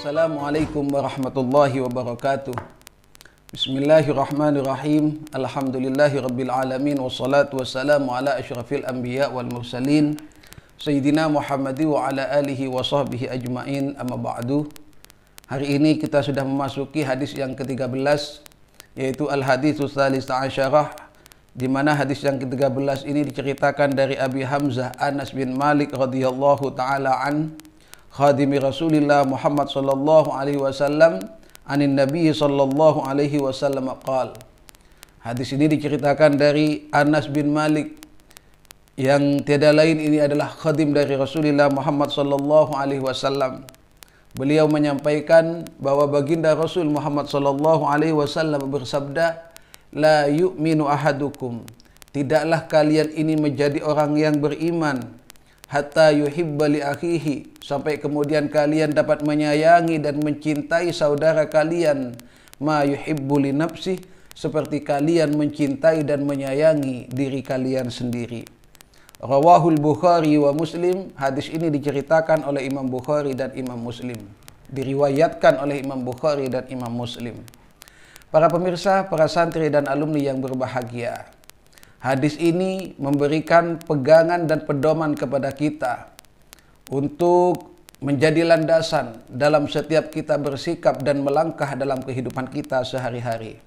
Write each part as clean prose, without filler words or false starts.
Assalamualaikum warahmatullahi wabarakatuh. Bismillahirrahmanirrahim. Alhamdulillahi rabbil alamin. Wassalatu wassalamu ala asyrafil anbiya wal mursalin Sayyidina Muhammadi wa ala alihi wa sahbihi ajma'in, amma ba'du. Hari ini kita sudah memasuki hadis yang ke-13, yaitu al-haditsus tsalis asyarah, di mana hadis yang ke-13 ini diceritakan dari Abi Hamzah Anas bin Malik radhiyallahu taala an, khadimi Rasulillah Muhammad sallallahu alaihi wasallam, anin Nabi sallallahu alaihi wasallam qala. Hadis ini diceritakan dari Anas bin Malik, yang tiada lain ini adalah khadim dari Rasulullah Muhammad sallallahu alaihi wasallam. Beliau menyampaikan bahwa baginda Rasul Muhammad sallallahu alaihi wasallam bersabda, "La yu'minu ahadukum." Tidaklah kalian ini menjadi orang yang beriman hatta yuhibba li akhihi, sampai kemudian kalian dapat menyayangi dan mencintai saudara kalian ma yuhibbu li nafsih, seperti kalian mencintai dan menyayangi diri kalian sendiri. Rawahul Bukhari wa Muslim. Hadis ini diceritakan oleh Imam Bukhari dan Imam Muslim. Diriwayatkan oleh Imam Bukhari dan Imam Muslim. Para pemirsa, para santri dan alumni yang berbahagia, hadis ini memberikan pegangan dan pedoman kepada kita untuk menjadi landasan dalam setiap kita bersikap dan melangkah dalam kehidupan kita sehari-hari.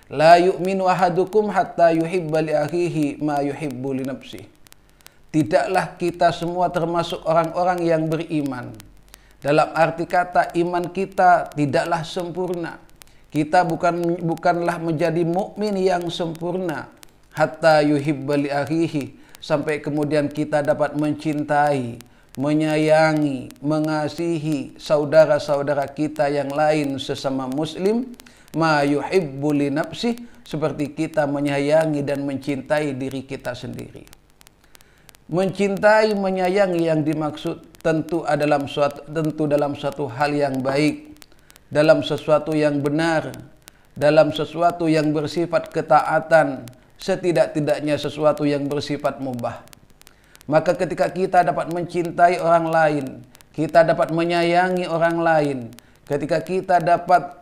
La yu'minu ahadukum hatta yuhibba li akhihi ma yuhibbu li nafsihi. Tidaklah kita semua termasuk orang-orang yang beriman. Dalam arti kata, iman kita tidaklah sempurna. Kita bukanlah menjadi mukmin yang sempurna hatta yuhibba li akhihi, sampai kemudian kita dapat mencintai, menyayangi, mengasihi saudara-saudara kita yang lain sesama muslim ma yuhibbu li nafsih, seperti kita menyayangi dan mencintai diri kita sendiri. Mencintai, menyayangi yang dimaksud tentu dalam suatu hal yang baik, dalam sesuatu yang benar, dalam sesuatu yang bersifat ketaatan, setidak-tidaknya sesuatu yang bersifat mubah. Maka ketika kita dapat mencintai orang lain, kita dapat menyayangi orang lain, ketika kita dapat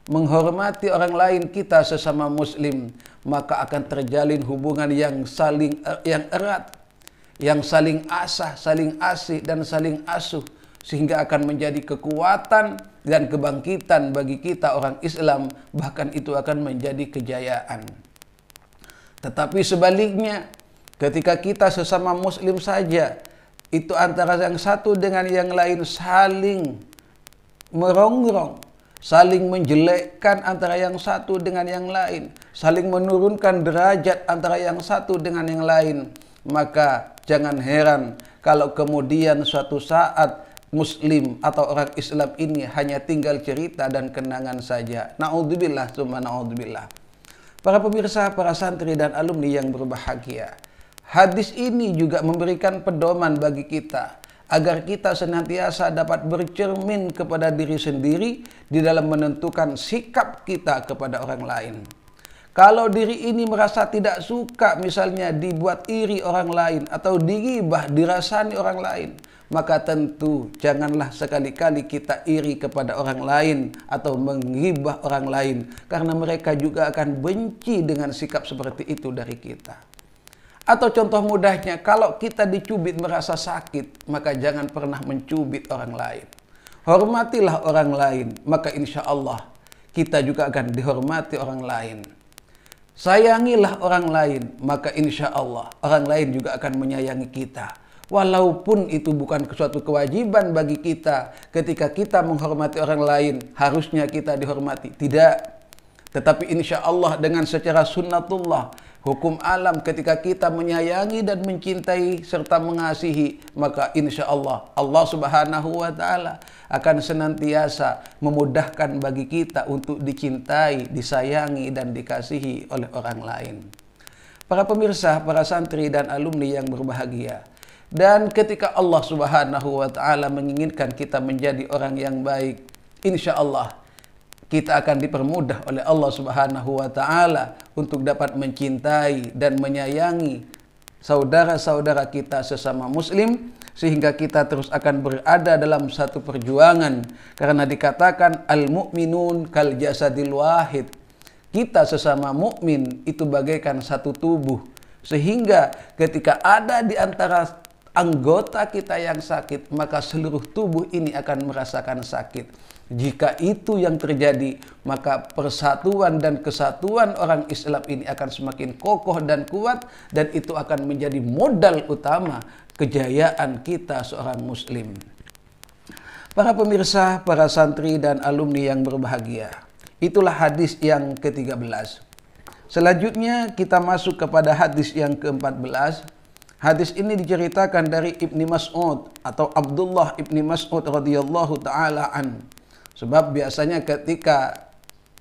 menghormati orang lain kita sesama muslim, maka akan terjalin hubungan yang erat, yang saling asah, saling asih, dan saling asuh, sehingga akan menjadi kekuatan dan kebangkitan bagi kita orang Islam, bahkan itu akan menjadi kejayaan. Tetapi sebaliknya, ketika kita sesama muslim saja, itu antara yang satu dengan yang lain saling merongrong, saling menjelekkan antara yang satu dengan yang lain, saling menurunkan derajat antara yang satu dengan yang lain, maka jangan heran kalau kemudian suatu saat muslim atau orang Islam ini hanya tinggal cerita dan kenangan saja. Na'udzubillah, tsumma na'udzubillah. Para pemirsa, para santri dan alumni yang berbahagia, hadis ini juga memberikan pedoman bagi kita agar kita senantiasa dapat bercermin kepada diri sendiri di dalam menentukan sikap kita kepada orang lain. Kalau diri ini merasa tidak suka misalnya dibuat iri orang lain atau digibah, dirasani orang lain, maka tentu janganlah sekali-kali kita iri kepada orang lain atau menggibah orang lain, karena mereka juga akan benci dengan sikap seperti itu dari kita. Atau contoh mudahnya, kalau kita dicubit merasa sakit, maka jangan pernah mencubit orang lain. Hormatilah orang lain, maka insya Allah kita juga akan dihormati orang lain. Sayangilah orang lain, maka insya Allah orang lain juga akan menyayangi kita. Walaupun itu bukan suatu kewajiban bagi kita, ketika kita menghormati orang lain, harusnya kita dihormati. Tidak. Tetapi insya Allah dengan secara sunnatullah, hukum alam, ketika kita menyayangi dan mencintai serta mengasihi, maka insya Allah Allah subhanahu wa ta'ala akan senantiasa memudahkan bagi kita untuk dicintai, disayangi, dan dikasihi oleh orang lain. Para pemirsa, para santri dan alumni yang berbahagia, dan ketika Allah subhanahu wa ta'ala menginginkan kita menjadi orang yang baik, insya Allah kita akan dipermudah oleh Allah subhanahu wa ta'ala untuk dapat mencintai dan menyayangi saudara-saudara kita sesama muslim, sehingga kita terus akan berada dalam satu perjuangan. Karena dikatakan al-mu'minun kal jasadil wahid. Kita sesama mukmin itu bagaikan satu tubuh. Sehingga ketika ada di antara anggota kita yang sakit, maka seluruh tubuh ini akan merasakan sakit. Jika itu yang terjadi, maka persatuan dan kesatuan orang Islam ini akan semakin kokoh dan kuat, dan itu akan menjadi modal utama kejayaan kita seorang muslim. Para pemirsa, para santri dan alumni yang berbahagia, itulah hadis yang ke-13. Selanjutnya kita masuk kepada hadis yang ke-14. Hadis ini diceritakan dari Ibni Mas'ud atau Abdullah Ibni Mas'ud radhiyallahu taala an. Sebab biasanya ketika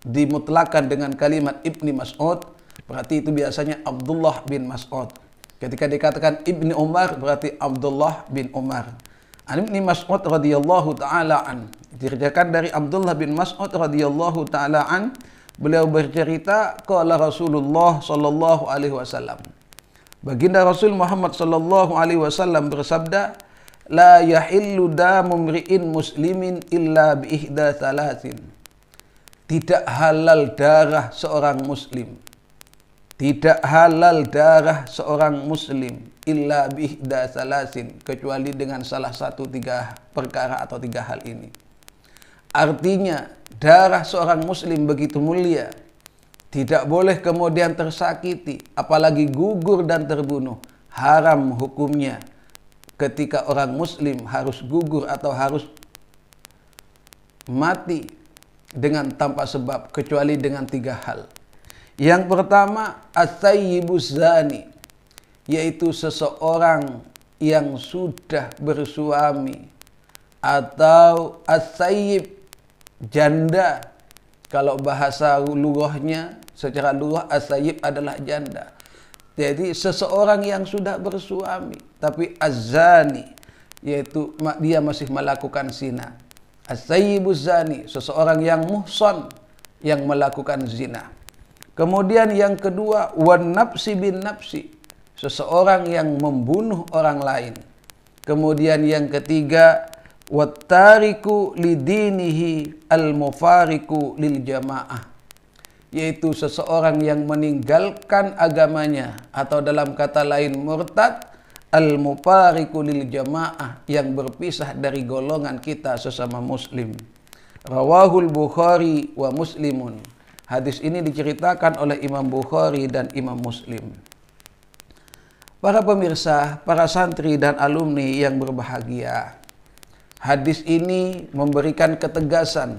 dimutlakan dengan kalimat Ibni Mas'ud, berarti itu biasanya Abdullah bin Mas'ud. Ketika dikatakan Ibni Umar, berarti Abdullah bin Umar. Ibni Mas'ud radhiyallahu taala an. Diceritakan dari Abdullah bin Mas'ud radhiyallahu taala an, beliau bercerita, qala Rasulullah sallallahu alaihi wasallam. Baginda Rasul Muhammad sallallahu alaihi wasallam bersabda, la yahillu damu mri'in muslimin illa bi ihda thalathin. Tidak halal darah seorang muslim. Tidak halal darah seorang muslim illa bi ihda thalathin, kecuali dengan salah satu 3 perkara atau 3 hal ini. Artinya, darah seorang muslim begitu mulia, tidak boleh kemudian tersakiti, apalagi gugur dan terbunuh. Haram hukumnya ketika orang muslim harus gugur atau harus mati dengan tanpa sebab, kecuali dengan 3 hal. Yang pertama, as-sayyibuz zani, yaitu seseorang yang sudah bersuami, atau as-sayyib, janda. Kalau bahasa lughahnya, secara lughah as-sayyib adalah janda. Jadi seseorang yang sudah bersuami tapi az-zani, yaitu dia masih melakukan zina. As-sayyibuz zani, seseorang yang muhsan, yang melakukan zina. Kemudian yang kedua, wan nafsi bin nafsi, seseorang yang membunuh orang lain. Kemudian yang ketiga, wattariku lidinihi al-mufariku lil jamaah, yaitu seseorang yang meninggalkan agamanya, atau dalam kata lain murtad, al-mufariku lil jamaah, yang berpisah dari golongan kita sesama muslim. Rawahul Bukhari wa Muslimun. Hadis ini diceritakan oleh Imam Bukhari dan Imam Muslim. Para pemirsa, para santri dan alumni yang berbahagia, hadis ini memberikan ketegasan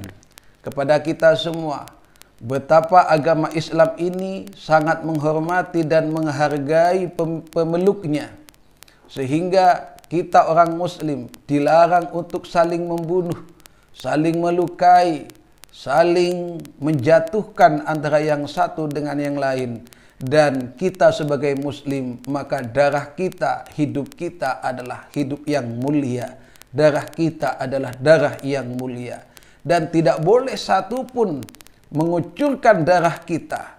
kepada kita semua betapa agama Islam ini sangat menghormati dan menghargai pemeluknya. Sehingga kita orang muslim dilarang untuk saling membunuh, saling melukai, saling menjatuhkan antara yang satu dengan yang lain. Dan kita sebagai muslim, maka darah kita, hidup kita adalah hidup yang mulia. Darah kita adalah darah yang mulia. Dan tidak boleh satupun mengucurkan darah kita,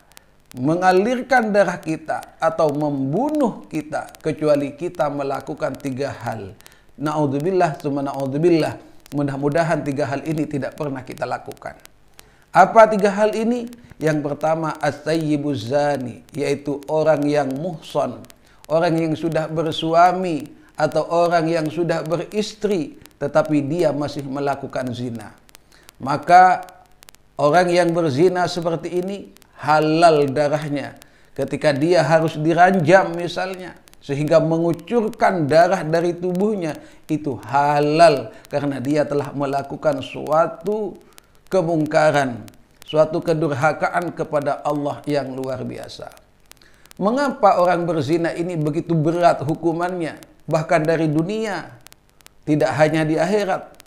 mengalirkan darah kita, atau membunuh kita, kecuali kita melakukan 3 hal. Na'udzubillah, tsumma na'udzubillah. Mudah-mudahan 3 hal ini tidak pernah kita lakukan. Apa 3 hal ini? Yang pertama, as-sayyibuz zani, yaitu orang yang muhsan, orang yang sudah bersuami, atau orang yang sudah beristri, tetapi dia masih melakukan zina. Maka orang yang berzina seperti ini halal darahnya. Ketika dia harus diranjam misalnya, sehingga mengucurkan darah dari tubuhnya, itu halal karena dia telah melakukan suatu kemungkaran, suatu kedurhakaan kepada Allah yang luar biasa. Mengapa orang berzina ini begitu berat hukumannya, bahkan dari dunia, tidak hanya di akhirat?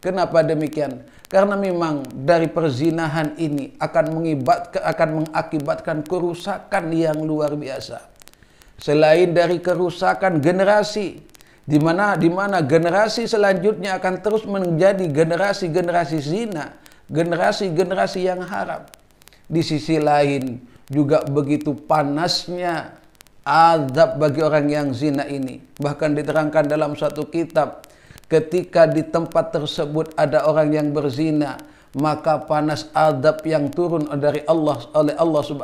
Kenapa demikian? Karena memang dari perzinahan ini akan mengakibatkan kerusakan yang luar biasa. Selain dari kerusakan generasi, di mana generasi selanjutnya akan terus menjadi generasi-generasi zina, generasi-generasi yang haram. Di sisi lain juga begitu panasnya azab bagi orang yang zina ini. Bahkan diterangkan dalam satu kitab, ketika di tempat tersebut ada orang yang berzina, maka panas azab yang turun dari Allah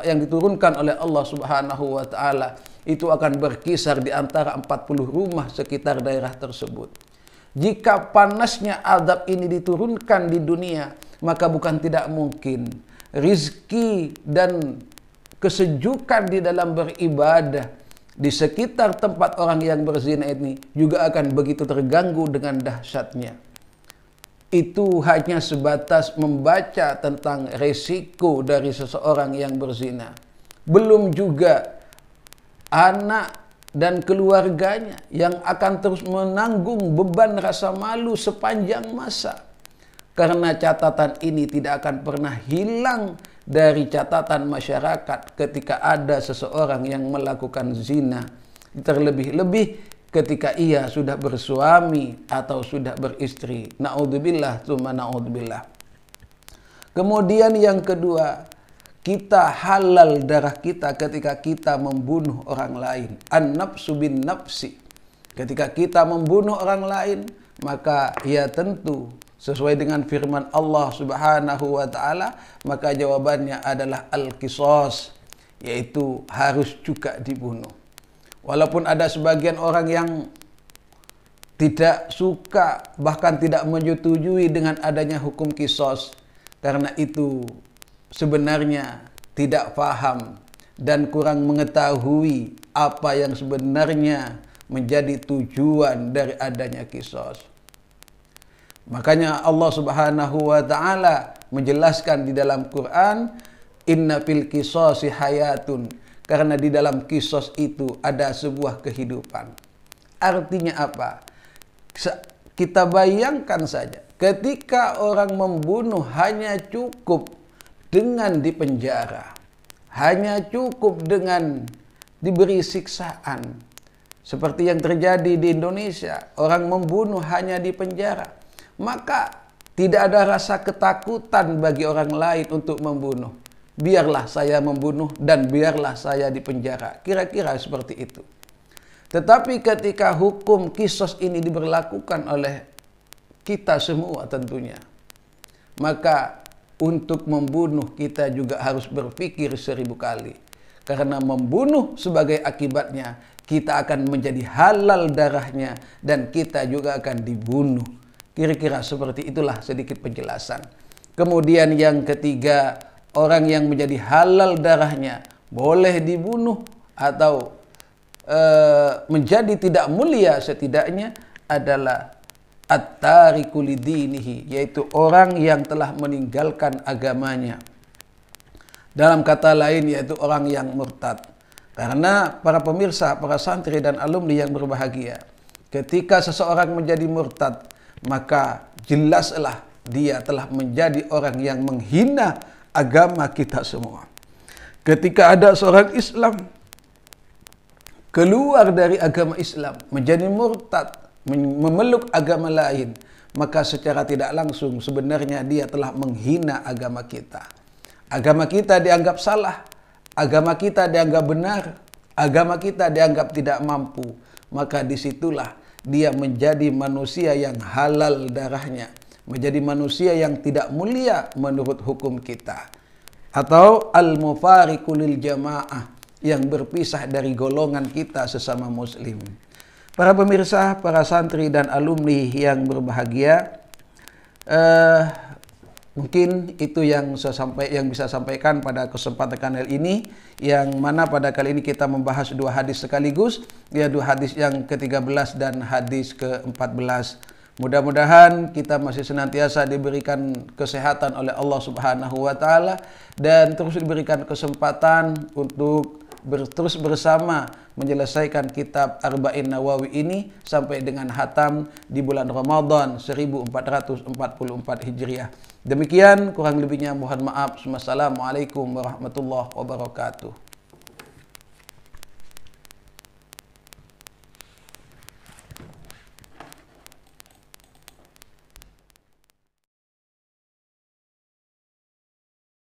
yang diturunkan oleh Allah Subhanahu wa taala itu akan berkisar di antara 40 rumah sekitar daerah tersebut. Jika panasnya azab ini diturunkan di dunia, maka bukan tidak mungkin rizki dan kesejukan di dalam beribadah di sekitar tempat orang yang berzina ini juga akan begitu terganggu dengan dahsyatnya. Itu hanya sebatas membaca tentang resiko dari seseorang yang berzina. Belum juga anak dan keluarganya yang akan terus menanggung beban rasa malu sepanjang masa. Karena catatan ini tidak akan pernah hilang dari catatan masyarakat ketika ada seseorang yang melakukan zina. Terlebih-lebih ketika ia sudah bersuami atau sudah beristri. Na'udzubillah, tsumma na'udzubillah. Kemudian yang kedua, kita halal darah kita ketika kita membunuh orang lain. An-nafsu bin nafsi. Ketika kita membunuh orang lain, maka ya tentu sesuai dengan firman Allah Subhanahu wa taala, maka jawabannya adalah al-qisas, yaitu harus juga dibunuh. Walaupun ada sebagian orang yang tidak suka, bahkan tidak menyetujui dengan adanya hukum qisas, karena itu sebenarnya tidak paham dan kurang mengetahui apa yang sebenarnya menjadi tujuan dari adanya qisas. Makanya Allah Subhanahu wa taala menjelaskan di dalam Quran, inna fil qisasi hayatun, karena di dalam qisas itu ada sebuah kehidupan. Artinya apa? Kita bayangkan saja, ketika orang membunuh hanya cukup dengan dipenjara, hanya cukup dengan diberi siksaan, seperti yang terjadi di Indonesia, orang membunuh hanya dipenjara, maka tidak ada rasa ketakutan bagi orang lain untuk membunuh. Biarlah saya membunuh dan biarlah saya dipenjara. Kira-kira seperti itu. Tetapi ketika hukum qisas ini diberlakukan oleh kita semua tentunya, maka untuk membunuh kita juga harus berpikir 1000 kali. Karena membunuh sebagai akibatnya kita akan menjadi halal darahnya dan kita juga akan dibunuh. Kira-kira seperti itulah sedikit penjelasan. Kemudian yang ketiga, orang yang menjadi halal darahnya boleh dibunuh atau menjadi tidak mulia setidaknya adalah at-tariku lidinihi, yaitu orang yang telah meninggalkan agamanya. Dalam kata lain yaitu orang yang murtad. Karena para pemirsa, para santri dan alumni yang berbahagia, ketika seseorang menjadi murtad, maka jelaslah dia telah menjadi orang yang menghina agama kita semua. Ketika ada seorang Islam keluar dari agama Islam, menjadi murtad, memeluk agama lain, maka secara tidak langsung sebenarnya dia telah menghina agama kita. Agama kita dianggap salah, agama kita dianggap benar, agama kita dianggap tidak mampu. Maka disitulah dia menjadi manusia yang halal darahnya, menjadi manusia yang tidak mulia menurut hukum kita. Atau al-mufariqu lil jamaah, yang berpisah dari golongan kita sesama muslim. Para pemirsa, para santri dan alumni yang berbahagia, mungkin itu yang bisa sampaikan pada kesempatan kali ini, yang mana pada kali ini kita membahas 2 hadis sekaligus, yaitu hadis yang ke-13 dan hadis ke-14. Mudah-mudahan kita masih senantiasa diberikan kesehatan oleh Allah Subhanahu wa taala dan terus diberikan kesempatan untuk terus bersama menyelesaikan kitab Arba'in Nawawi ini sampai dengan hatam di bulan Ramadan 1444 Hijriah. Demikian, kurang lebihnya mohon maaf. Wassalamualaikum warahmatullahi wabarakatuh.